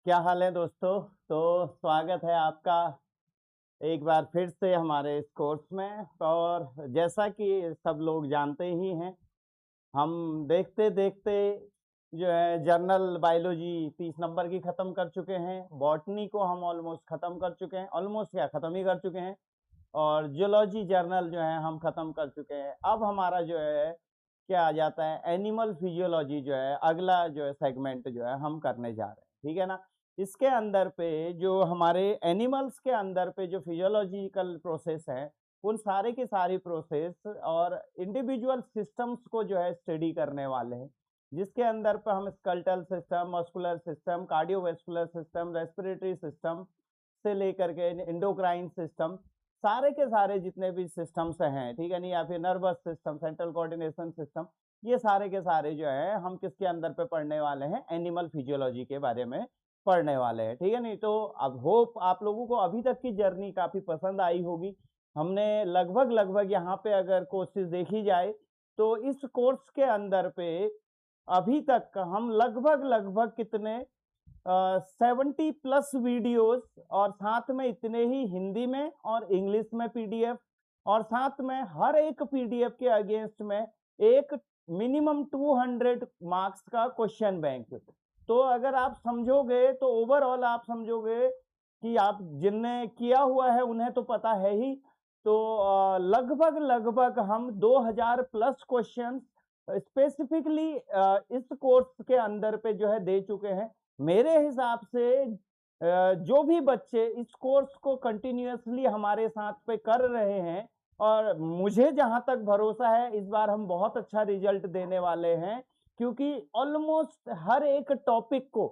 क्या हाल है दोस्तों। तो स्वागत है आपका एक बार फिर से हमारे इस कोर्स में। और जैसा कि सब लोग जानते ही हैं, हम देखते देखते जो है जर्नल बायोलॉजी 30 नंबर की ख़त्म कर चुके हैं। बॉटनी को हम ऑलमोस्ट ख़त्म कर चुके हैं, ऑलमोस्ट क्या ख़त्म ही कर चुके हैं। और जूलॉजी जर्नल जो है हम ख़त्म कर चुके हैं। अब हमारा जो है क्या आ जाता है, एनिमल फिजियोलॉजी जो है अगला जो है सेगमेंट जो है हम करने जा रहे हैं। ठीक है ना। इसके अंदर पे जो हमारे एनिमल्स के अंदर पे जो फिजियोलॉजिकल प्रोसेस है, उन सारे की सारी प्रोसेस और इंडिविजुअल सिस्टम्स को जो है स्टडी करने वाले हैं। जिसके अंदर पे हम स्कल्टल system, muscular system, cardiovascular system, respiratory system से लेकर के एंडोक्राइन सिस्टम, सारे के सारे जितने भी सिस्टम्स हैं, ठीक है नहीं, या फिर nervous system, central coordination system, ये सारे के सारे जो है हम किसके अंदर पे पढ़ने वाले हैं, एनिमल फिजियोलॉजी के बारे में पढ़ने वाले हैं। ठीक है नहीं। तो अब होप आप लोगों को अभी तक की जर्नी काफी पसंद आई होगी। हमने लगभग लगभग यहाँ पे अगर कोर्सेज देखी जाए तो इस कोर्स के अंदर पे अभी तक हम लगभग लगभग कितने 70+ वीडियोस, और साथ में इतने ही हिंदी में और इंग्लिश में पीडीएफ, और साथ में हर एक पीडीएफ के अगेंस्ट में एक मिनिमम 200 मार्क्स का क्वेश्चन बैंक। तो अगर आप समझोगे तो ओवरऑल आप समझोगे कि आप जिनने किया हुआ है उन्हें तो पता है ही। तो लगभग लगभग हम 2000+ क्वेश्चन स्पेसिफिकली इस कोर्स के अंदर पे जो है दे चुके हैं। मेरे हिसाब से जो भी बच्चे इस कोर्स को कंटिन्यूअसली हमारे साथ पे कर रहे हैं, और मुझे जहां तक भरोसा है इस बार हम बहुत अच्छा रिजल्ट देने वाले हैं। क्योंकि ऑलमोस्ट हर एक टॉपिक को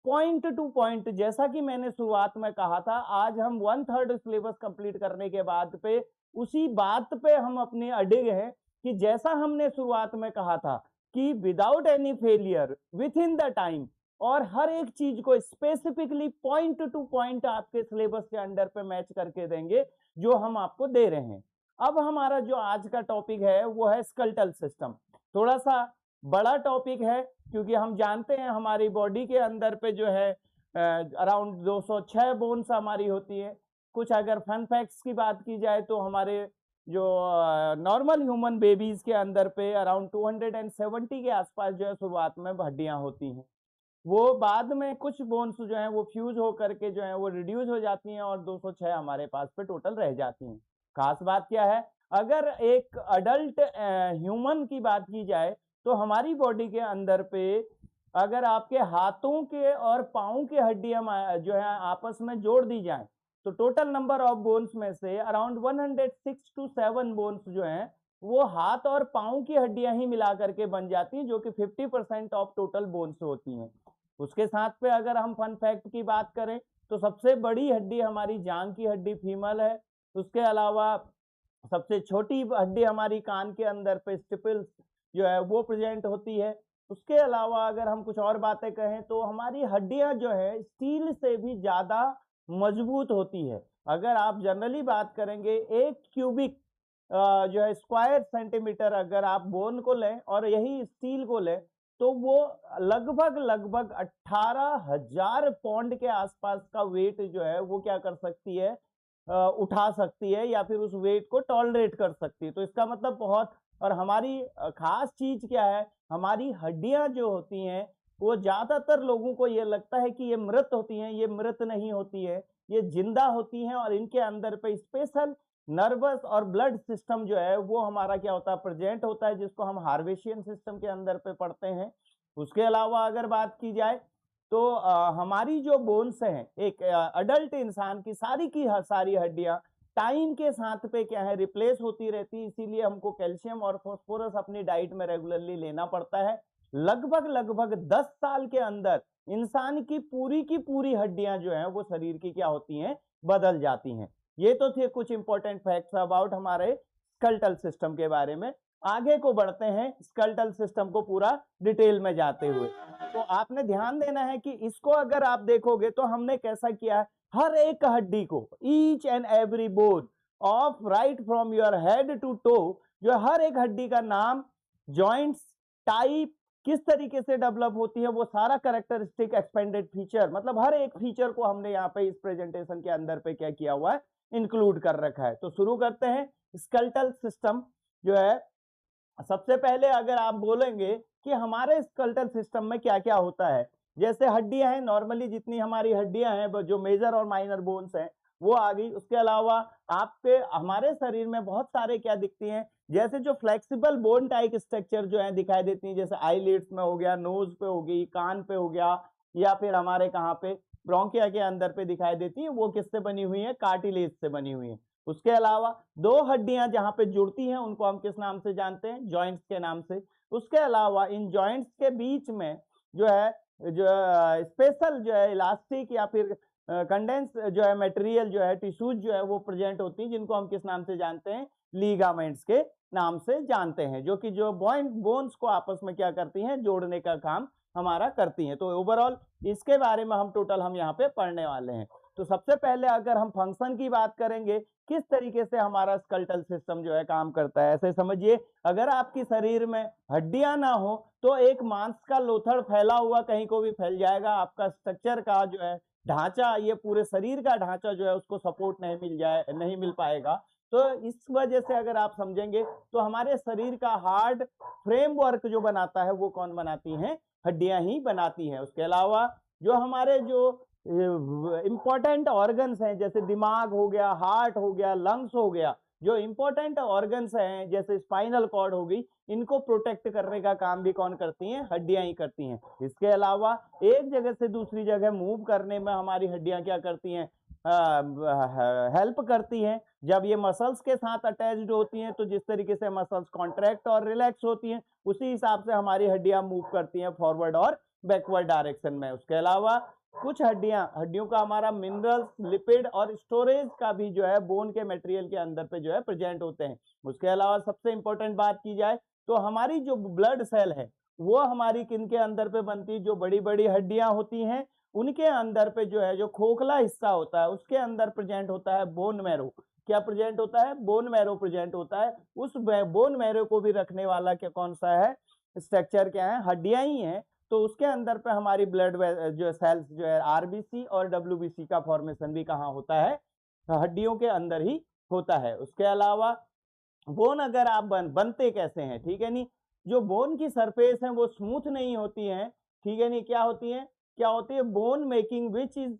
पॉइंट टू पॉइंट, जैसा कि मैंने शुरुआत में कहा था, आज हम 1/3 सिलेबस कंप्लीट करने के बाद पे उसी बात पे हम अपने अडिग हैं कि जैसा हमने शुरुआत में कहा था कि without any failure with in the time, और हर एक चीज को स्पेसिफिकली पॉइंट टू पॉइंट आपके सिलेबस के अंडर पे मैच करके देंगे जो हम आपको दे रहे हैं। अब हमारा जो आज का टॉपिक है वो है स्कल्टल सिस्टम। थोड़ा सा बड़ा टॉपिक है क्योंकि हम जानते हैं हमारी बॉडी के अंदर पे जो है अराउंड 206 बोन्स हमारी होती है। कुछ अगर फन फैक्ट्स की बात की जाए तो हमारे जो नॉर्मल ह्यूमन बेबीज के अंदर पे अराउंड 270 के आसपास जो है शुरुआत में हड्डियां होती हैं। वो बाद में कुछ बोन्स जो हैं वो फ्यूज हो करके जो है वो रिड्यूस हो जाती हैं और 206 हमारे पास पे टोटल रह जाती हैं। खास बात क्या है, अगर एक अडल्ट ह्यूमन की बात की जाए तो हमारी बॉडी के अंदर पे अगर आपके हाथों के और पाँव की हड्डियां जो है आपस में जोड़ दी जाए तो टोटल नंबर ऑफ बोन्स में से अराउंड 106 to 7 बोन्स जो हैं वो हाथ और पाँव की हड्डियां ही मिला करके बन जाती हैं, जो कि 50% ऑफ टोटल बोन्स होती हैं। उसके साथ पे अगर हम फन फैक्ट की बात करें तो सबसे बड़ी हड्डी हमारी जांग की हड्डी फीमल है। उसके अलावा सबसे छोटी हड्डी हमारी कान के अंदर पे स्टिपल्स जो है वो प्रेजेंट होती है। उसके अलावा अगर हम कुछ और बातें कहें तो हमारी हड्डियां जो है स्टील से भी ज्यादा मजबूत होती है। अगर आप जनरली बात करेंगे 1 क्यूबिक जो है स्क्वायर सेंटीमीटर अगर आप बोन को लें और यही स्टील को लें तो वो लगभग लगभग 18,000 पौंड के आसपास का वेट जो है वो क्या कर सकती है, उठा सकती है या फिर उस वेट को टॉलरेट कर सकती है। तो इसका मतलब बहुत, और हमारी खास चीज क्या है, हमारी हड्डियां जो होती हैं वो ज्यादातर लोगों को ये लगता है कि ये मृत होती हैं, ये मृत नहीं होती है, ये जिंदा होती हैं। और इनके अंदर पे स्पेशल नर्वस और ब्लड सिस्टम जो है वो हमारा क्या होता है, प्रेजेंट होता है, जिसको हम हार्वेशियन सिस्टम के अंदर पे पढ़ते हैं। उसके अलावा अगर बात की जाए तो हमारी जो बोन्स हैं, एक अडल्ट इंसान की सारी हड्डियां टाइम के साथ पे क्या है रिप्लेस होती रहती है। इसीलिए हमको कैल्शियम और फास्फोरस अपनी डाइट में रेगुलरली लेना पड़ता है। लगभग लगभग 10 साल के अंदर इंसान की पूरी हड्डियां जो हैं वो शरीर की क्या होती हैं, बदल जाती हैं। ये तो थे कुछ इंपॉर्टेंट फैक्ट्स अबाउट हमारे स्कल्टल सिस्टम के बारे में। आगे को बढ़ते हैं स्कल्टल सिस्टम को पूरा डिटेल में जाते हुए। तो आपने ध्यान देना है कि इसको अगर आप देखोगे तो हमने कैसा किया है, हर एक हड्डी को, each and every bone of right from your head to toe, जो हर एक हड्डी का नाम, जॉइंट्स, टाइप, किस तरीके से डेवलप होती है, वो सारा कैरेक्टरिस्टिक एक्सपेंडेड फीचर, मतलब हर एक फीचर को हमने यहाँ पे इस प्रेजेंटेशन के अंदर पे क्या किया हुआ है, इंक्लूड कर रखा है। तो शुरू करते हैं। स्केलेटल सिस्टम जो है, सबसे पहले अगर आप बोलेंगे कि हमारे स्केलेटल सिस्टम में क्या क्या होता है, जैसे हड्डियां हैं, नॉर्मली जितनी हमारी हड्डियां हैं, जो मेजर और माइनर बोन्स हैं वो आ गई। उसके अलावा आपके हमारे शरीर में बहुत सारे क्या दिखती हैं, जैसे जो फ्लेक्सिबल बोन टाइप स्ट्रक्चर जो है दिखाई देती हैं, जैसे आईलिड्स में हो गया, नोज पे हो गई, कान पे हो गया, या फिर हमारे कहाँ पे ब्रोंकिया के अंदर पे दिखाई देती है, वो किससे बनी हुई है, कार्टिलेज से बनी हुई है। उसके अलावा दो हड्डियां जहां पे जुड़ती हैं उनको हम किस नाम से जानते हैं, जॉइंट्स के नाम से। उसके अलावा इन जॉइंट्स के बीच में जो है, जो स्पेशल जो है इलास्टिक या फिर कंडेंस जो है मटेरियल जो है, टिश्यूज जो है वो प्रेजेंट होती है, जिनको हम किस नाम से जानते हैं, लीगामेंट्स के नाम से जानते हैं, जो कि जो बोन्स को आपस में क्या करती हैं, जोड़ने का काम हमारा करती हैं। तो ओवरऑल इसके बारे में हम यहाँ पे पढ़ने वाले हैं। तो सबसे पहले अगर हम फंक्शन की बात करेंगे, किस तरीके से हमारा स्केलेटल सिस्टम जो है काम करता है, ऐसे समझिए अगर आपकी शरीर में हड्डियां ना हो तो एक मांस का लोथड़ फैला हुआ कहीं को भी फैल जाएगा, आपका स्ट्रक्चर का जो है ढांचा, ये पूरे शरीर का ढांचा जो है उसको सपोर्ट नहीं मिल पाएगा। तो इस वजह से अगर आप समझेंगे तो हमारे शरीर का हार्ड फ्रेमवर्क जो बनाता है वो कौन बनाती है, हड्डियां ही बनाती हैं। उसके अलावा जो हमारे जो इंपॉर्टेंट ऑर्गन्स हैं, जैसे दिमाग हो गया, हार्ट हो गया, लंग्स हो गया, जो इंपॉर्टेंट ऑर्गन्स हैं जैसे स्पाइनल कॉर्ड हो गई, इनको प्रोटेक्ट करने का काम भी कौन करती हैं, हड्डियां ही करती हैं। इसके अलावा एक जगह से दूसरी जगह मूव करने में हमारी हड्डियां क्या करती हैं, हेल्प करती हैं। जब ये मसल्स के साथ अटैच्ड होती हैं तो जिस तरीके से मसल्स कॉन्ट्रैक्ट और रिलैक्स होती हैं, उसी हिसाब से हमारी हड्डियां मूव करती हैं फॉरवर्ड और बैकवर्ड डायरेक्शन में। उसके अलावा कुछ हड्डियों का हमारा मिनरल्स, लिपिड और स्टोरेज का भी जो है बोन के मटेरियल के अंदर पे जो है प्रेजेंट होते हैं। उसके अलावा सबसे इंपॉर्टेंट बात की जाए तो हमारी जो ब्लड सेल है वो हमारी किन के अंदर पे बनती है, जो बड़ी बड़ी हड्डियां होती हैं उनके अंदर पे जो है, जो खोखला हिस्सा होता है उसके अंदर प्रेजेंट होता है बोन मैरो। क्या प्रेजेंट होता है, बोन मैरो प्रेजेंट होता है। उस बोन मैरो को भी रखने वाला क्या कौन सा है, स्ट्रक्चर क्या है, हड्डियां ही है। तो उसके अंदर पे हमारी ब्लड जो सेल्स जो है आरबीसी और डब्ल्यूबीसी का फॉर्मेशन भी कहाँ होता है, हड्डियों के अंदर ही होता है। उसके अलावा बोन अगर आप बनते कैसे हैं, ठीक है नहीं, जो बोन की सरफेस है वो स्मूथ नहीं होती है, ठीक है नहीं, क्या होती है bone making which is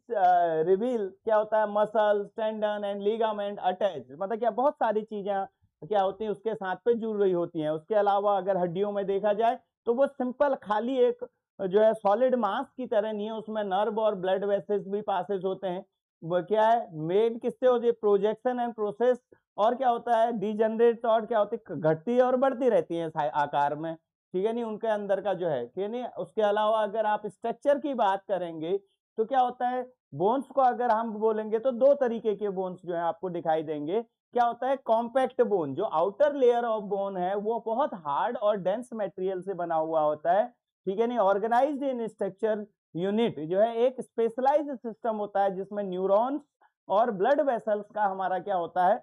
reveal, क्या होता है, muscle, tendon and ligament attach, मतलब क्या बहुत सारी चीजें क्या होती हैं उसके साथ पे जुड़ रही होती हैं। उसके अलावा अगर हड्डियों में देखा जाए तो वो सिंपल खाली एक जो है सॉलिड मास की तरह नहीं है, उसमें नर्व और ब्लड वेसल्स भी पासेज होते हैं। वो क्या है, मेड किससे होती है, प्रोजेक्शन एंड प्रोसेस, और क्या होता है डीजनरेट, और क्या होती है घटती है और बढ़ती रहती है आकार में, ठीक है नहीं, उनके अंदर का जो है, ठीक है नहीं। उसके अलावा अगर आप स्ट्रक्चर की बात करेंगे तो क्या होता है, बोन्स को अगर हम बोलेंगे तो दो तरीके के बोन्स जो है आपको दिखाई देंगे। क्या होता है, कॉम्पैक्ट बोन, जो आउटर लेयर ऑफ बोन है वो बहुत हार्ड और डेंस मटेरियल से बना हुआ होता है, ठीक है नहीं। ऑर्गेनाइज्ड इन स्ट्रक्चर यूनिट जो है एक स्पेशलाइज्ड सिस्टम होता है जिसमें न्यूरॉन्स और ब्लड वेसल्स का हमारा क्या होता है,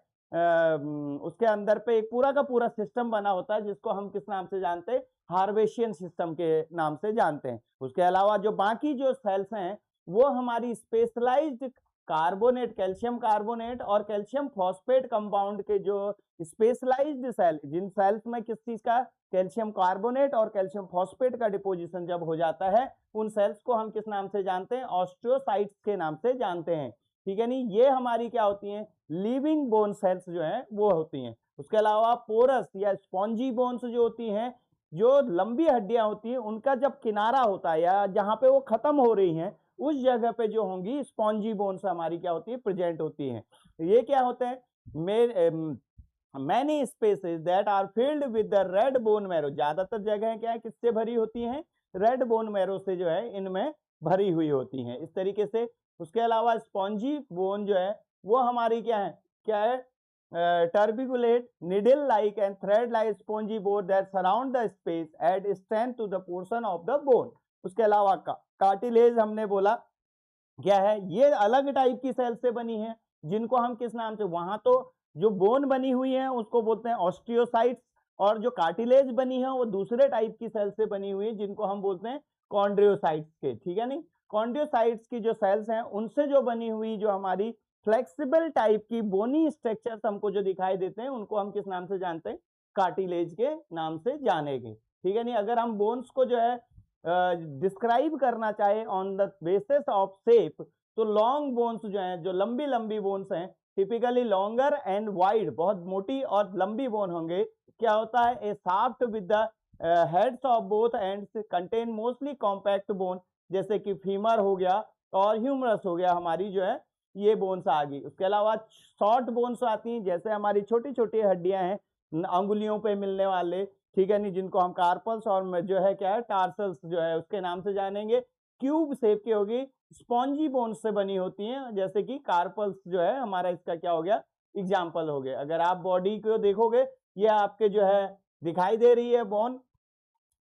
उसके अंदर पे एक पूरा का पूरा सिस्टम बना होता है, जिसको हम किस नाम से जानते हैं, हार्वेशियन सिस्टम के नाम से जानते हैं। उसके अलावा जो बाकी जो सेल्स हैं वो हमारी स्पेशलाइज्ड कार्बोनेट, कैल्शियम कार्बोनेट और कैल्शियम फॉस्फेट कंपाउंड के जो स्पेशलाइज्ड सेल, जिन सेल्स में किस चीज का, कैल्शियम कार्बोनेट और कैल्शियम फॉस्फेट का डिपोजिशन जब हो जाता है, उन सेल्स को हम किस नाम से जानते हैं, ऑस्टियोसाइट्स के नाम से जानते हैं, ठीक है नहीं। ये हमारी क्या होती हैं, लिविंग बोन सेल्स जो हैं वो होती हैं। उसके अलावा पोरस या स्पॉन्जी बोन्स जो होती हैं, जो लंबी हड्डियां होती हैं उनका जब किनारा होता है या जहां पे वो खत्म हो रही हैं उस जगह पे जो होंगी स्पॉन्जी बोन्स हमारी क्या होती है, प्रेजेंट होती हैं। ये क्या होते हैं, many spaces that are filled with the red bone marrow, ज्यादातर जगह क्या है किससे भरी होती हैं, रेड बोन मैरो से जो है इनमें भरी हुई होती हैं, इस तरीके से। उसके अलावा स्पॉन्जी बोन जो है वो हमारी क्या है, turbulate needle like and thread like spongy bone that surround the space add strength to the portion of the bone। उसके अलावा कार्टिलेज हमने बोला क्या है, ये अलग टाइप की सेल से बनी है, जिनको हम किस नाम से, वहां तो जो बोन बनी हुई है उसको बोलते हैं ऑस्टियोसाइट्स, और जो कार्टिलेज बनी है वो दूसरे टाइप की सेल से बनी हुई है जिनको हम बोलते हैं कॉन्ड्रियोसाइट्स के, ठीक है नहीं। कॉन्ड्रियोसाइट्स की जो सेल्स हैं उनसे जो बनी हुई जो हमारी फ्लेक्सिबल टाइप की बोनी स्ट्रक्चर्स हमको जो दिखाई देते हैं उनको हम किस नाम से जानते हैं, कार्टिलेज के नाम से जानेंगे, ठीक है नहीं। अगर हम बोन्स को जो है डिस्क्राइब करना चाहे on the basis of shape, तो लॉन्ग बोन्स जो हैं, जो लंबी लंबी बोन्स हैं, टिपिकली लॉन्गर एंड वाइड, बहुत मोटी और लंबी बोन होंगे। क्या होता है, a shaft with the heads of both ends contain mostly compact bone, जैसे कि फीमर हो गया और ह्यूमरस हो गया, हमारी जो है ये बोन्स आ गई। उसके अलावा शॉर्ट बोन्स आती हैं, जैसे हमारी छोटी छोटी हड्डियां हैं अंगुलियों पे मिलने वाले, ठीक है नहीं, जिनको हम कार्पल्स और जो है क्या है टार्सल्स जो है उसके नाम से जानेंगे। क्यूब शेप की होगी, स्पॉन्जी बोन्स से बनी होती हैं, जैसे कि कार्पल्स जो है हमारा इसका क्या हो गया एग्जाम्पल हो गए। अगर आप बॉडी को देखोगे, ये आपके जो है दिखाई दे रही है बोन,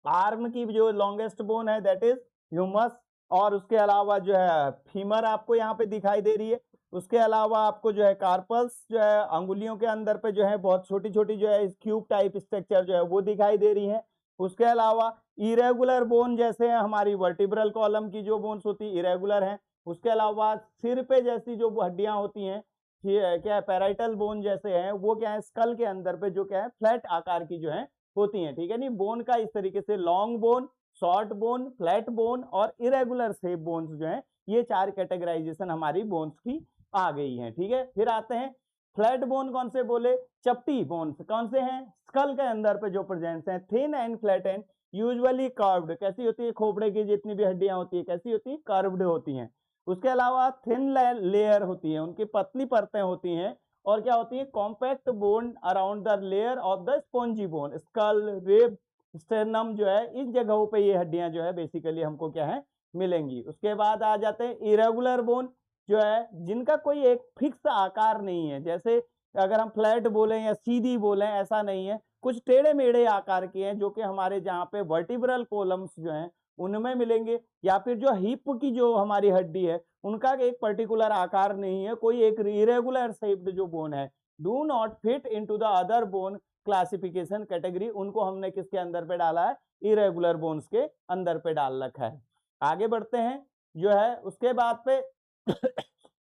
आर्म की जो लॉन्गेस्ट बोन है दैट इज ह्यूमस, और उसके अलावा जो है फीमर आपको यहाँ पे दिखाई दे रही है। उसके अलावा आपको जो है कार्पल्स जो है अंगुलियों के अंदर पे जो है बहुत छोटी छोटी जो है क्यूब टाइप स्ट्रक्चर जो है वो दिखाई दे रही है। उसके अलावा इरेगुलर बोन, जैसे हमारी वर्टिब्रल कॉलम की जो बोन्स होती है इरेगुलर हैं। उसके अलावा सिर पे जैसी जो हड्डियां होती हैं, क्या है पैराइटल बोन जैसे हैं, वो क्या है स्कल के अंदर पे जो क्या है फ्लैट आकार की जो है होती हैं, ठीक है नहीं। बोन का इस तरीके से long bone, short bone, flat bone और इरेगुलर शेप बोन्स जो हैं, ये चार कैटेगराइजेशन हमारी बोन्स की आ गई हैं, ठीक है। फिर आते हैं फ्लैट बोन, कौन से बोले, चपटी बोन्स कौन से हैं, स्कल के अंदर पे जो प्रेजेंट हैं, thin and flat and usually curved, कैसी होती है, खोपड़े की जितनी भी हड्डियां होती है कैसी होती है, कर्व्ड होती हैं। उसके अलावा थिन लेयर होती है, उनकी पतली परतें होती हैं, और क्या होती है compact bone around the layer of the spongy bone, skull, rib, sternum जो है इस जगहों पे ये हड्डियां जो है बेसिकली हमको क्या है मिलेंगी। उसके बाद आ जाते हैं इरेगुलर बोन, जो है जिनका कोई एक फिक्स आकार नहीं है, जैसे अगर हम फ्लैट बोलें या सीधी बोलें ऐसा नहीं है, कुछ टेढ़े मेढ़े आकार के हैं जो कि हमारे जहाँ पे वर्टिब्रल कॉलम्स जो हैं उनमें मिलेंगे, या फिर जो हिप की जो हमारी हड्डी है उनका एक पर्टिकुलर आकार नहीं है, कोई एक इरेगुलर शेप्ड जो बोन है, do not fit into the other bone classification category, उनको हमने किसके अंदर पे डाला है, इरेगुलर बोन्स के अंदर पे डाल रखा है। आगे बढ़ते हैं जो है उसके बाद पे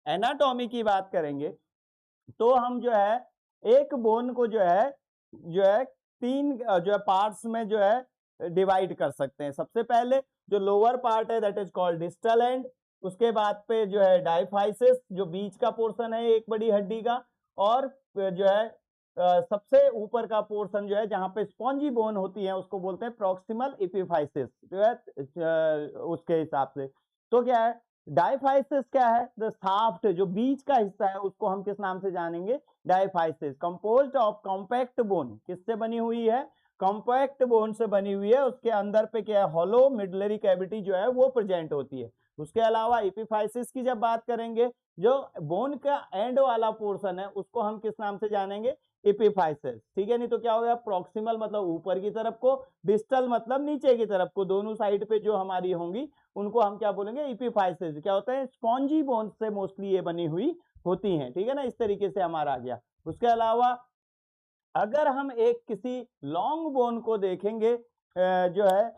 एनाटॉमी की बात करेंगे, तो हम जो है एक बोन को जो है तीन जो है पार्ट्स में जो है डिवाइड कर सकते हैं। सबसे पहले जो लोअर पार्ट है that is called distal end, उसके बाद पे जो है डायफाइसिस जो बीच का पोर्शन है एक बड़ी हड्डी का, और जो है सबसे ऊपर का पोर्शन जो है जहां पे स्पॉन्जी बोन होती है उसको बोलते हैं प्रॉक्सिमल एपिफाइसिस जो है उसके हिसाब से। तो क्या है डायफाइसिस, क्या है द शाफ्ट जो बीच का हिस्सा है उसको हम किस नाम से जानेंगे, diaphysis, composed of compact bone, किससे बनी हुई है, कॉम्पैक्ट बोन से बनी हुई है। उसके अंदर पे क्या है हॉलो मिडलरी कैविटी जो है वो प्रेजेंट होती है। उसके अलावा एपिफाइसिस की जब बात करेंगे, जो बोन का एंड वाला पोर्शन है उसको हम किस नाम से जानेंगे, एपिफाइसिस, ठीक है नहीं। तो क्या हो गया प्रॉक्सिमल मतलब ऊपर की तरफ को, डिस्टल मतलब नीचे की तरफ को, दोनों साइड पे जो हमारी होंगी उनको हम क्या बोलेंगे, एपिफाइसिस। क्या होता है स्पॉन्जी बोन से मोस्टली ये बनी हुई होती हैं, ठीक है ना, इस तरीके से हमारा आ गया। उसके अलावा अगर हम एक किसी लॉन्ग बोन को देखेंगे, जो है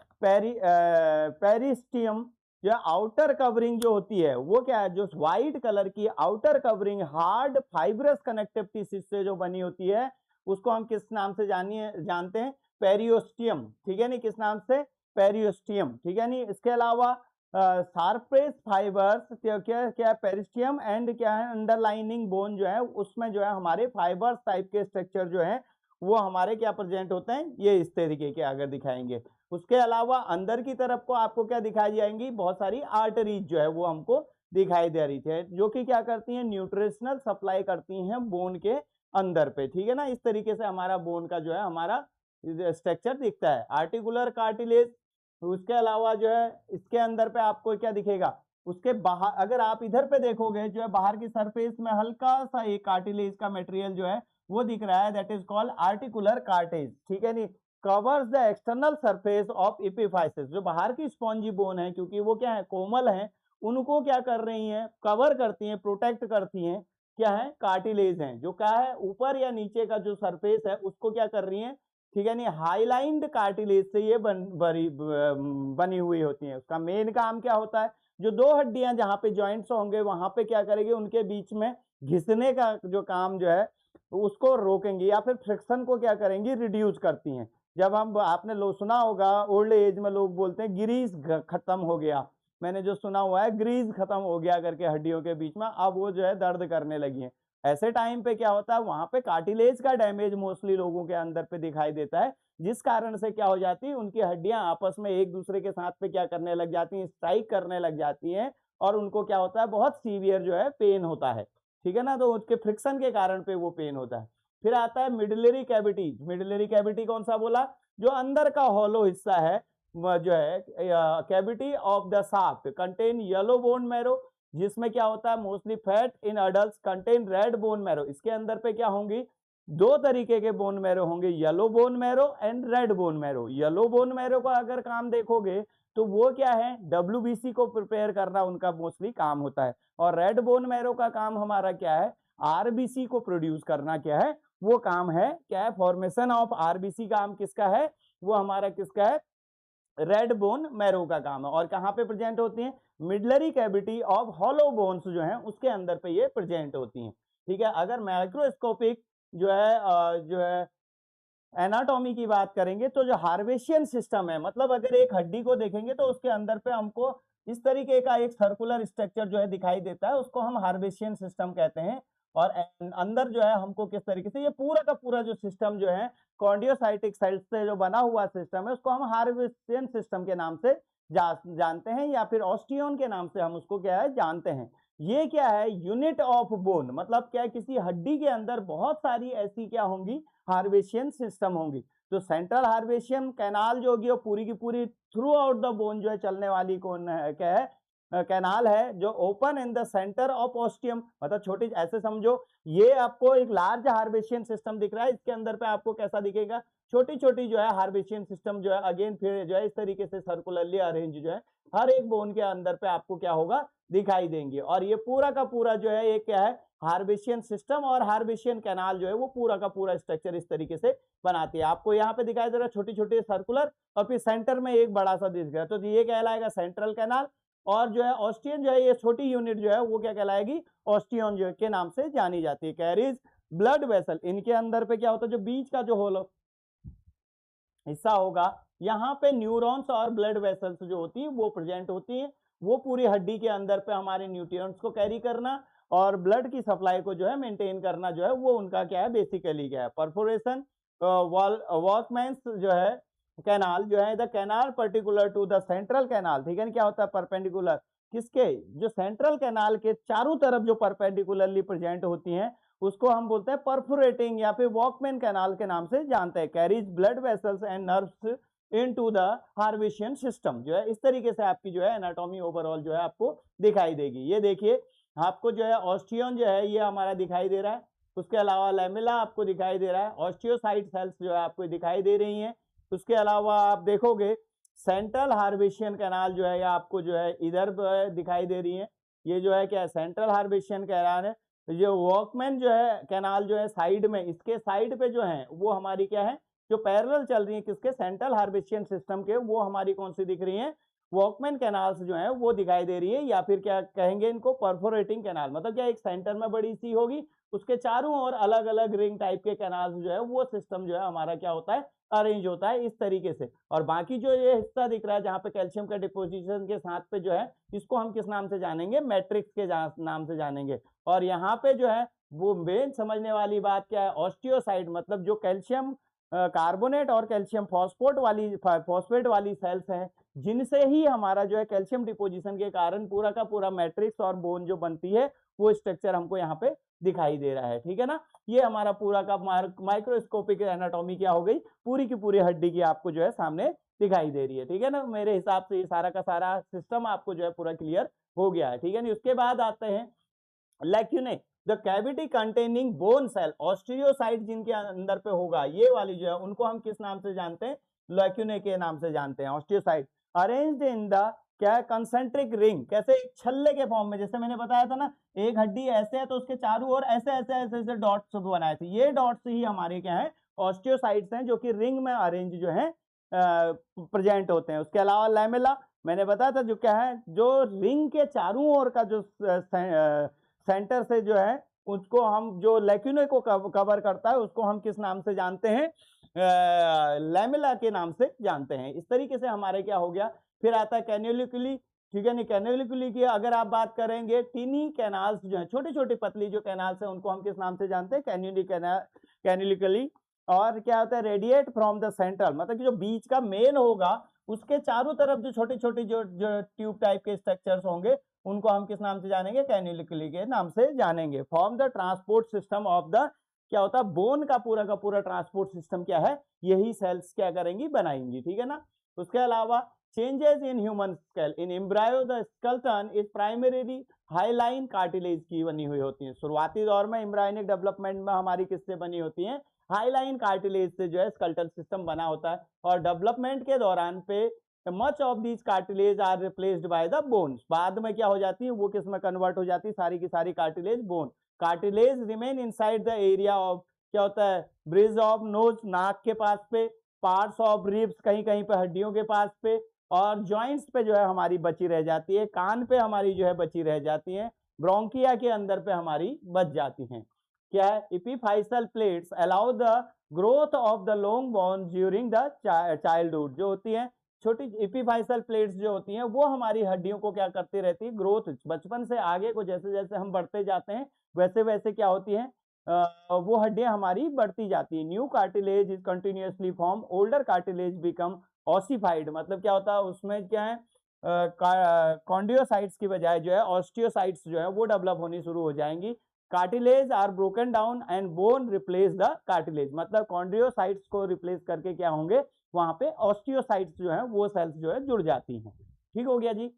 पेरिस्टियम, जो आउटर कवरिंग जो होती है वो क्या है, जो व्हाइट कलर की outer covering hard fibrous connective tissue से जो बनी होती है उसको हम किस नाम से जानते हैं, पेरियोस्टियम, ठीक है नहीं, किस नाम से, पेरियोस्टियम, ठीक है नहीं। इसके अलावा सारप्रेस फाइबर्स क्या क्या पेरिस्टियम एंड क्या है अंडरलाइनिंग बोन जो है उसमें जो है हमारे फाइबर्स टाइप के स्ट्रक्चर जो है वो हमारे क्या प्रेजेंट होते हैं, ये इस तरीके के अगर दिखाएंगे। उसके अलावा अंदर की तरफ को आपको क्या दिखाई जाएंगी, बहुत सारी आर्टरीज जो है वो हमको दिखाई दे रही थी, जो कि क्या करती हैं, न्यूट्रिशनल सप्लाई करती हैं बोन के अंदर पे, ठीक है ना। इस तरीके से हमारा बोन का जो है हमारा स्ट्रक्चर दिखता है। आर्टिकुलर कार्टिलेज, उसके अलावा जो है इसके अंदर पे आपको क्या दिखेगा, उसके बाहर अगर आप इधर पे देखोगे जो है बाहर की सरफेस में हल्का सा एक कार्टिलेज का मटेरियल जो है वो दिख रहा है, that is called articular cartilage, ठीक है नहीं। Covers the external surface of epiphysis, जो बाहर की स्पॉन्जी बोन है क्योंकि वो क्या है कोमल है, उनको क्या कर रही हैं, कवर करती हैं, प्रोटेक्ट करती हैं, क्या है कार्टिलेज हैं, जो क्या है ऊपर या नीचे का जो सरफेस है उसको क्या कर रही हैं, ठीक है नहीं, हाईलाइंड कार्टिलेज से ये बनी हुई होती है। उसका मेन काम क्या होता है, जो दो हड्डियां जहां पे जॉइंट्स होंगे वहां पे क्या करेंगे, उनके बीच में घिसने का जो काम जो है उसको रोकेंगे या फिर फ्रिक्शन को क्या करेंगी, रिड्यूस करती हैं। जब हम, आपने लो सुना होगा ओल्ड एज में लोग बोलते हैं ग्रीस खत्म हो गया, मैंने जो सुना हुआ है ग्रीस खत्म हो गया करके हड्डियों के बीच में, अब वो जो है दर्द करने लगी है। ऐसे टाइम पे क्या होता है, वहां पे कार्टिलेज का डैमेज मोस्टली लोगों के अंदर पे दिखाई देता है, जिस कारण से क्या हो जाती है, उनकी हड्डियां आपस में एक दूसरे के साथ पे क्या करने लग जाती हैं, स्ट्राइक करने लग जाती हैं, और उनको क्या होता है, बहुत सीवियर जो है पेन होता है। ठीक है ना, तो उसके फ्रिक्शन के कारण पे वो पेन होता है। फिर आता है मिडलरी कैविटी। मिडलरी कैविटी कौन सा बोला, जो अंदर का हॉलो हिस्सा है, वह जो है cavity of the shaft contain yellow bone marrow, जिसमें क्या होता है, mostly fat in adult contain red bone marrow. इसके अंदर पे क्या होंगी, दो तरीके के बोन मैरो होंगे, yellow bone marrow and red bone marrow. Yellow bone marrow का अगर काम देखोगे तो वो क्या है, डब्ल्यूबीसी को प्रिपेयर करना उनका मोस्टली काम होता है, और रेड बोन मैरो का काम हमारा क्या है, आरबीसी को प्रोड्यूस करना क्या है, वो काम है क्या है, फॉर्मेशन ऑफ आरबीसी काम किसका है, वो हमारा किसका है, रेड बोन मैरो का काम है। और कहां पे प्रेजेंट होती हैं, medullary cavity of hollow bones जो है उसके अंदर पे ये प्रेजेंट होती हैं। ठीक है, अगर माइक्रोस्कोपिक जो है एनाटॉमी की बात करेंगे तो जो हार्वेशियन सिस्टम है, मतलब अगर एक हड्डी को देखेंगे तो उसके अंदर पे हमको इस तरीके का एक सर्कुलर स्ट्रक्चर जो है दिखाई देता है, उसको हम हार्वेशियन सिस्टम कहते हैं। और अंदर जो है हमको किस तरीके से ये पूरा का पूरा जो सिस्टम जो है कॉर्डियोसाइटिक सेल्स से जो बना हुआ सिस्टम है, उसको हम हार्वेशियन सिस्टम के नाम से जानते हैं, या फिर ऑस्टियोन के नाम से हम उसको क्या है जानते हैं। ये क्या है, यूनिट ऑफ बोन, मतलब क्या है, किसी हड्डी के अंदर बहुत सारी ऐसी क्या होंगी, हार्वेशियन सिस्टम होंगी। तो सेंट्रल हार्वेशियन कैनाल जो होगी वो पूरी की पूरी थ्रू आउट द बोन जो है चलने वाली कौन है, क्या है, कैनाल है, जो open in the centre of ostium, मतलब छोटी, ऐसे समझो ये आपको एक लार्ज हार्वेशियन सिस्टम दिख रहा है, इसके अंदर पे आपको कैसा दिखेगा, छोटी छोटी जो है हार्वेशियन सिस्टम जो है अगेन फिर जो है इस तरीके से सर्कुलरली अरेंज जो है हर एक बोन के अंदर पे आपको क्या होगा, दिखाई देंगे। और ये पूरा का पूरा जो है ये क्या है, हार्वेशियन सिस्टम और हार्वेशियन कैनाल जो है वो पूरा का पूरा स्ट्रक्चर इस तरीके से बनाती है। आपको यहाँ पे दिखाई दे रहा है छोटी छोटी सर्कुलर, और फिर सेंटर में एक बड़ा सा दिख गया, तो ये कहलाएगा सेंट्रल कैनाल। और जो है ऑस्टियन जो है ये छोटी यूनिट जो है वो क्या कहलाएगी, ऑस्टियन जो के नाम से जानी जाती है। कैरीज ब्लड वेसल, इनके अंदर पे क्या होता है, जो बीच का जो होल हिस्सा होगा, यहाँ पे न्यूरॉन्स और ब्लड वेसल्स जो होती है वो प्रेजेंट होती है, वो पूरी हड्डी के अंदर पे हमारे न्यूट्रिएंट्स को कैरी करना और ब्लड की सप्लाई को जो है मेंटेन करना जो है वो उनका क्या है, बेसिकली क्या है। परफोरेशन वॉकमैन्स जो है कैनाल जो है, the canal particular to the central canal, ठीक है, क्या होता है, परपेंडिकुलर किसके, जो सेंट्रल कैनाल के चारों तरफ जो परपेंडिकुलरली प्रेजेंट होती हैं उसको हम बोलते हैं परफोरेटिंग या फिर वॉकमैन कैनाल के नाम से जानते हैं। Carries blood vessels and nerves into the Haversian system, जो है इस तरीके से आपकी जो है एनाटॉमी ओवरऑल जो है आपको दिखाई देगी। ये देखिए आपको जो है ऑस्टियन जो है ये हमारा दिखाई दे रहा है, उसके अलावा लेमिला आपको दिखाई दे रहा है, ऑस्टियोसाइट सेल्स जो है आपको दिखाई दे रही हैं। उसके अलावा आप देखोगे सेंट्रल हार्वेशियन कैनाल जो है आपको जो है इधर दिखाई दे रही है, ये जो है क्या है, सेंट्रल हार्वेशियन कैनाल है। जो वॉकमैन जो है कैनाल जो है साइड में, इसके साइड पे जो है वो हमारी क्या है, जो पैरेलल चल रही है किसके, सेंट्रल हार्वेशियन सिस्टम के, वो हमारी कौन सी दिख रही है, वॉकमैन कैनाल्स जो है वो दिखाई दे रही है, या फिर क्या कहेंगे इनको, परफोरेटिंग कैनाल। मतलब क्या एक सेंटर में बड़ी सी होगी, उसके चारों ओर अलग अलग रिंग टाइप के कैनाल्स जो है वो सिस्टम जो है हमारा क्या होता है, अरेंज होता है इस तरीके से। और बाकी जो ये हिस्सा दिख रहा है जहाँ पे कैल्शियम का डिपोजिशन के साथ पे जो है, इसको हम किस नाम से जानेंगे, मैट्रिक्स के नाम से जानेंगे। और यहाँ पे जो है वो मेन समझने वाली बात क्या है, ऑस्टियोसाइट, मतलब जो कैल्शियम कार्बोनेट और कैल्शियम फॉस्फेट वाली सेल्स हैं, जिनसे ही हमारा जो है कैल्शियम डिपोजिशन के कारण पूरा का पूरा मैट्रिक्स और बोन जो बनती है वो स्ट्रक्चर हमको यहाँ पे दिखाई दे रहा है। ठीक है ना, ये हमारा पूरा का माइक्रोस्कोपिक एनाटॉमी क्या हो गई, पूरी की पूरी हड्डी की आपको जो है सामने दिखाई दे रही है। ठीक है ना, मेरे हिसाब से ये सारा का सारा सिस्टम आपको जो है पूरा क्लियर हो गया है। ठीक है ना, उसके बाद आते हैं lacunae, the cavity containing bone cell, osteocyte जिनके अंदर पे होगा ये वाली जो है उनको हम किस नाम से जानते हैं, लैक्यूने के नाम से जानते हैं। ऑस्टियोसाइट अरेंज्ड इन द क्या है, कंसेंट्रिक रिंग, कैसे, एक छल्ले के फॉर्म में, जैसे मैंने बताया था ना एक हड्डी ऐसे है तो उसके चारों ओर ऐसे ऐसे ऐसे ऐसे डॉट्स बनाए थे, ये डॉट्स ही हमारे क्या है, ऑस्टियोसाइट्स हैं जो कि रिंग में अरेंज जो है प्रेजेंट होते हैं। उसके अलावा लैमेला मैंने बताया था जो क्या है, जो रिंग के चारों ओर का जो सेंटर से जो है उसको हम, जो लैक्यूने को कवर करता है उसको हम किस नाम से जानते हैं, लैमेला के नाम से जानते हैं। इस तरीके से हमारे क्या हो गया। फिर आता है कैन्युलिकुली, ठीक है नहीं, कैन्युलिकुली की अगर आप बात करेंगे, टीनी कैनाल्स जो है, छोटी छोटी पतली जो कैनाल्स है उनको हम किस नाम से जानते हैं, कैन्युलिकुली। और क्या होता है, रेडिएट फ्रॉम द सेंट्रल, मतलब कि जो बीच का मेन होगा उसके चारों तरफ जो छोटी छोटी जो ट्यूब टाइप के स्ट्रक्चर्स होंगे उनको हम किस नाम से जानेंगे, कैन्युलिकुली के नाम से जानेंगे। Form the transport system of the, क्या होता है, बोन का पूरा ट्रांसपोर्ट सिस्टम क्या है, यही सेल्स क्या करेंगी, बनाएंगी, ठीक है ना। उसके अलावा changes in human scale, in embryo the skeleton is primarily highline cartilage की बनी हुई होती है। शुरुआती दौर में एम्ब्रायोनिक डेवलपमेंट में हमारी किससे बनी होती है, हाईलाइन कार्टिलेज से जो है स्केलेटल सिस्टम बना होता है। और डेवलपमेंट के दौरान पे much of these cartilage are replaced by the bones, बाद में क्या हो जाती है, वो किस में कन्वर्ट हो जाती है, सारी की सारी cartilage bone. Cartilage remain inside the area of, क्या होता है, ब्रिज ऑफ नोज, नाक के पास पे, पार्ट्स ऑफ रिब्स, कहीं कहीं पे हड्डियों के पास पे, और जॉइंट्स पे जो है हमारी बची रह जाती है, कान पे हमारी जो है बची रह जाती है, ब्रोंकिया के अंदर पे हमारी बच जाती हैं। क्या है, epiphyseal plates allow the growth of the long bone during the childhood, जो होती है छोटी एपिफाइसल प्लेट्स जो होती हैं वो हमारी हड्डियों को क्या करती रहती है, ग्रोथ, बचपन से आगे को जैसे जैसे हम बढ़ते जाते हैं वैसे वैसे क्या होती है, वो हड्डियां हमारी बढ़ती जाती है। New cartilage is continuously form, older cartilage become ossified, मतलब क्या होता है उसमें क्या है, कॉन्डियोसाइट्स की बजाय जो है ऑस्टियोसाइट्स जो है वो डेवलप होनी शुरू हो जाएंगी। Cartilage are broken down and bone replace the cartilage, मतलब कॉन्डियोसाइट्स को रिप्लेस करके क्या होंगे, वहां पे ऑस्टियोसाइट्स जो है वो सेल्स जो है जुड़ जाती हैं। ठीक हो गया जी।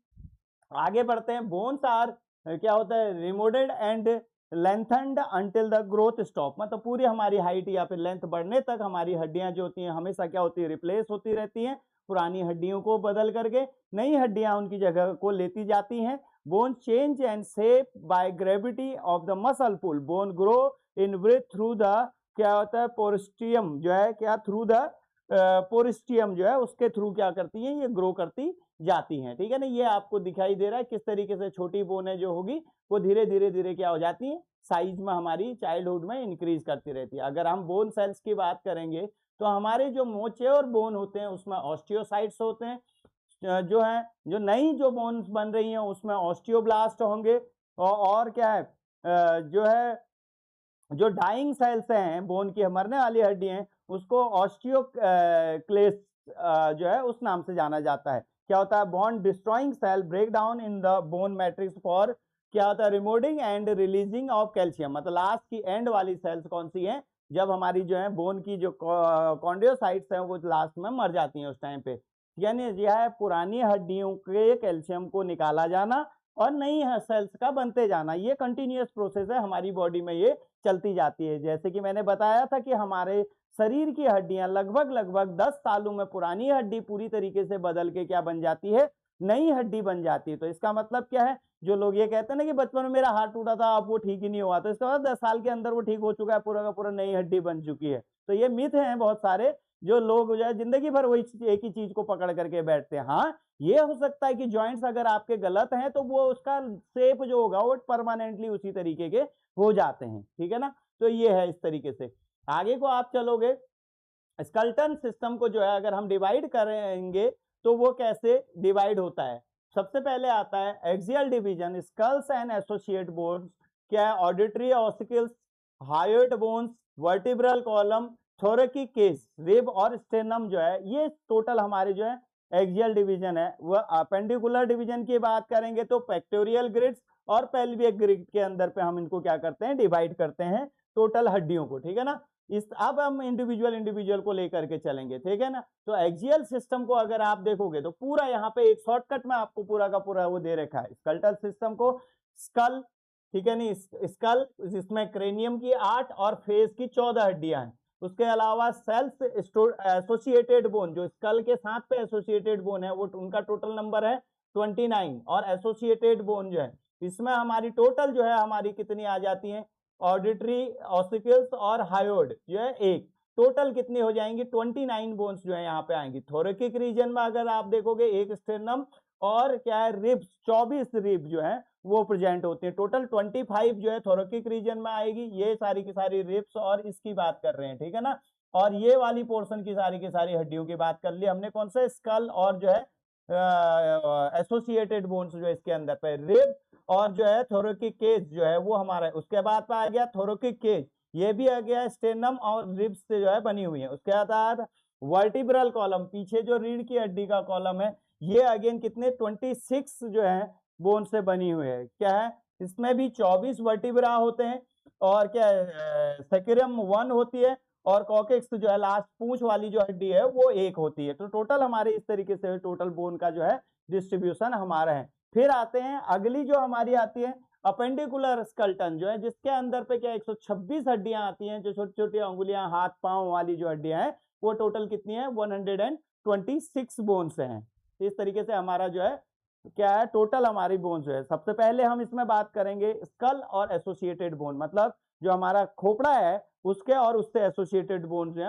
आगे बढ़ते हैं। बोन्स आर, क्या होता है, remodelled and lengthened until the growth stop, मतलब पूरी हमारी हाइट या फिर लेंथ बढ़ने तक हमारी हड्डियां जो होती हैं हमेशा क्या होती है, रिप्लेस होती रहती हैं, पुरानी हड्डियों को बदल करके नई हड्डियां उनकी जगह को लेती जाती हैं। Bone change and shape by gravity of the muscle pull, bone grow in breadth through the, क्या होता है, पोरिस्टियम जो है, क्या, थ्रू द पोरिस्टियम जो है उसके थ्रू क्या करती है, ये ग्रो करती जाती हैं, ठीक है ना। ये आपको दिखाई दे रहा है किस तरीके से छोटी बोनें जो होगी वो धीरे धीरे धीरे क्या हो जाती हैं, साइज में हमारी चाइल्डहुड में इंक्रीज करती रहती है। अगर हम बोन सेल्स की बात करेंगे तो हमारे जो मैच्योर बोन होते हैं उसमें ऑस्टियोसाइट्स होते हैं, जो है जो नई जो बोन्स बन रही हैं उसमें ऑस्टियोब्लास्ट होंगे, और क्या है, जो है जो डाइंग सेल्स हैं, बोन की मरने वाली हड्डी हैं, उसको ऑस्टियोक्लेस्ट जो है उस नाम से जाना जाता है। क्या होता है, bone destroying cell break down in the bone matrix for, क्या होता है, removing and releasing of calcium, मतलब लास्ट की एंड वाली सेल्स कौन सी हैं, जब हमारी जो है बोन की जो कॉन्डियोसाइट्स हैं वो लास्ट में मर जाती हैं उस टाइम पे, यानी यह है पुरानी हड्डियों के कैल्शियम को निकाला जाना और नई सेल्स का बनते जाना। ये कंटिन्यूअस प्रोसेस है, हमारी बॉडी में ये चलती जाती है। जैसे कि मैंने बताया था कि हमारे शरीर की हड्डियां लगभग 10 सालों में पुरानी हड्डी पूरी तरीके से बदल के क्या बन जाती है, नई हड्डी बन जाती है। तो इसका मतलब क्या है, जो लोग ये कहते हैं ना कि बचपन में मेरा हाथ टूटा था अब वो ठीक ही नहीं हुआ, तो इसका मतलब 10 साल के अंदर वो ठीक हो चुका है, पूरा का पूरा नई हड्डी बन चुकी है। तो ये मिथ हैं बहुत सारे, जो लोग जो है जिंदगी भर वही एक ही चीज को पकड़ करके बैठते हैं। हाँ, ये हो सकता है कि जॉइंट्स अगर आपके गलत हैं तो वो उसका शेप जो होगा वो परमानेंटली उसी तरीके के हो जाते हैं, ठीक है ना। तो ये है इस तरीके से। आगे को आप चलोगे, स्केलेटन सिस्टम को जो है अगर हम डिवाइड करेंगे तो वो कैसे डिवाइड होता है। सबसे पहले आता है axial division, skulls and associate bones, क्या है, auditory ossicles, hyoid bones, vertebral column, thoracic cage, rib और स्टेनम जो है, ये टोटल हमारे जो है एक्सियल डिवीजन है। वह अपेंडिकुलर डिवीजन की बात करेंगे तो पेक्टोरियल ग्रिड्स और पेल्विक ग्रिड के अंदर पे हम इनको क्या करते हैं, डिवाइड करते हैं टोटल हड्डियों को, ठीक है ना। इस अब हम इंडिविजुअल को लेकर के चलेंगे, ठीक है ना। तो एक्सियल सिस्टम को अगर आप देखोगे तो पूरा यहाँ पे एक शॉर्टकट में आपको पूरा का पूरा वो दे रखा है स्केलेटल सिस्टम को। स्कल, ठीक है नहीं, स्कल जिसमें क्रेनियम की 8 और फेस की 14 हड्डियां हैं। उसके अलावा सेल्स एसोसिएटेड बोन, जो स्कल के साथ पे एसोसिएटेड बोन है वो उनका टोटल नंबर है 29, और एसोसिएटेड बोन जो है इसमें हमारी टोटल जो है हमारी कितनी आ जाती है, ऑडिटरी ऑसिकल्स और हायोइड जो है 1, टोटल कितनी हो जाएंगी 29 बोन्स जो है यहाँ पे आएंगी। थोरेकिक रीजन में अगर आप देखोगे एक स्टेरनम और क्या है रिब्स 24 रिब जो है वो प्रेजेंट होते हैं। टोटल 25 जो है थोरेकिक रीजन में आएगी। ये सारी की सारी रिब्स और इसकी बात कर रहे हैं, ठीक है ना। और ये वाली पोर्शन की सारी हड्डियों की बात कर ली हमने। कौन सा स्कल और जो है एसोसिएटेड बोन्स जो है इसके अंदर पे रिब और जो है थोरेकिक केज जो है वो हमारा। उसके बाद पे आ गया थोरेकिक केज, ये भी आ गया स्टेनम और रिब्स से जो है बनी हुई है। उसके बाद वर्टिब्रल कॉलम, पीछे जो रीढ़ की हड्डी का कॉलम है, ये अगेन कितने 26 जो है बोन से बनी हुई है। क्या है इसमें भी 24 वर्टिब्रा होते हैं और क्या है सेक्रेम 1 होती है और कॉकेक्स जो है लास्ट पूंछ वाली जो हड्डी है वो 1 होती है। तो टोटल हमारे इस तरीके से टोटल बोन का जो है डिस्ट्रीब्यूशन हमारा है। फिर आते हैं अगली जो हमारी आती है अपेंडिकुलर स्कल्टन जो है, जिसके अंदर पे क्या 126 हड्डियां आती हैं, जो छोटी छोटी अंगुलियां हाथ पांव वाली जो हड्डियां हैं वो टोटल कितनी है 126 बोन्स हैं। इस तरीके से हमारा जो है क्या है टोटल हमारी बोन्स जो है। सबसे पहले हम इसमें बात करेंगे स्कल और एसोसिएटेड बोन, मतलब जो हमारा खोपड़ा है उसके और उससे एसोसिएटेड बोन जो है